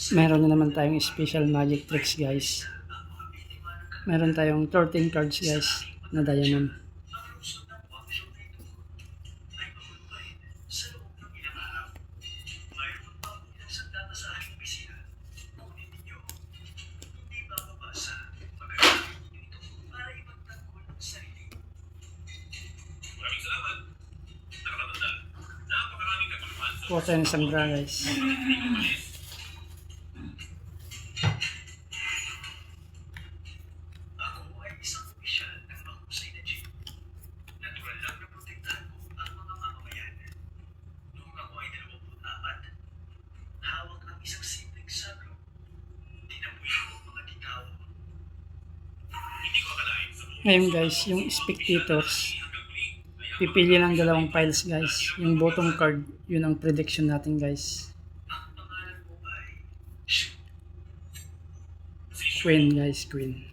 Meron na naman tayong special magic tricks guys. Meron tayong 13 cards guys na diamond. Kuha tayo ng isang bra guys. Ngayon guys, yung spectators, pipili ng dalawang piles guys. Yung bottom card, yun ang prediction natin guys. Queen guys, queen.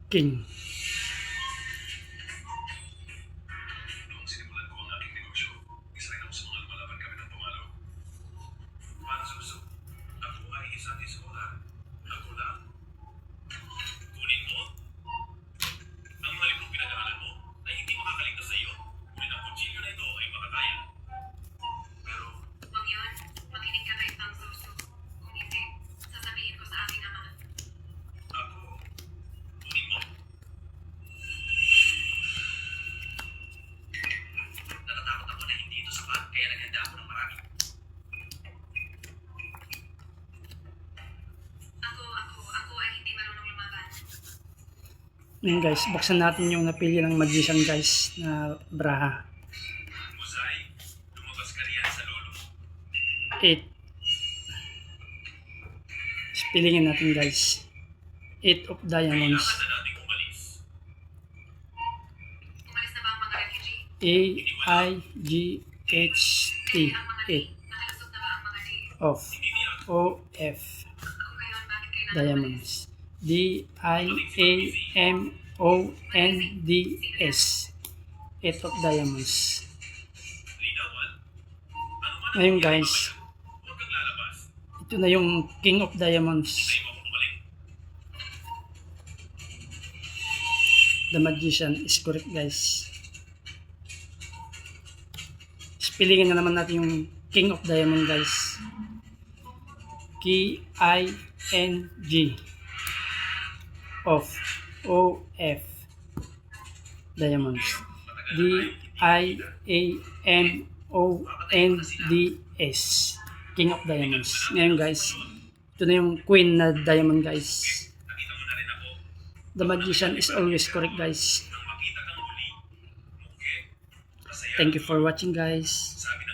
King. Sinimulan ko ang aking negosyo. Isa rin ako sa mga lumalaban kami ng pumalo. Para sa gusto, ako ay isang iskolar. Ako lang. Kunin mo. Ang mga librong pinag-aaral mo ay hindi makakaligtas sa iyo. Ngunit ang kutsilyo na ito ay makakaya. Pero, Huwag yun. Makinig ka kay Tang Susu. Kung hindi, sasabihin ko sa aking ama. ako, kunin mo. Natatakot ako na hindi ito sapat, kaya naghanda ako ng marami. Ako ay hindi marunong lumaban. Ngayon guys, buksan natin yung napili ng magician guys na braha. Musay, lumabas ka riyan sa lolo mo. 8. Pilingin natin guys. 8 of diamonds. Kailangan na nating umalis. Umalis na ba ang mga refugee? AIGHT. Ang mga 8 nakalusot na ba ang mga di? of OF Kung gayon, bakit kailangan diamonds. DIAMONDS. 8 of diamonds. Linawan, ano man ang Ngayon mangyari guys, mamaya, huwag kang lalabas. ito na yung king of diamonds. Tayo mo ako bumalik. The magician is correct guys. Pilingin na naman natin yung king of diamond guys. KING of OF diamonds. DIAMONDS king of diamonds. Ngayon guys, ito na yung queen na diamond guys. Nakita mo na rin ako. The magician is always correct guys. Nang makita kang muli, mukhang masaya. Thank you for watching guys. Sabi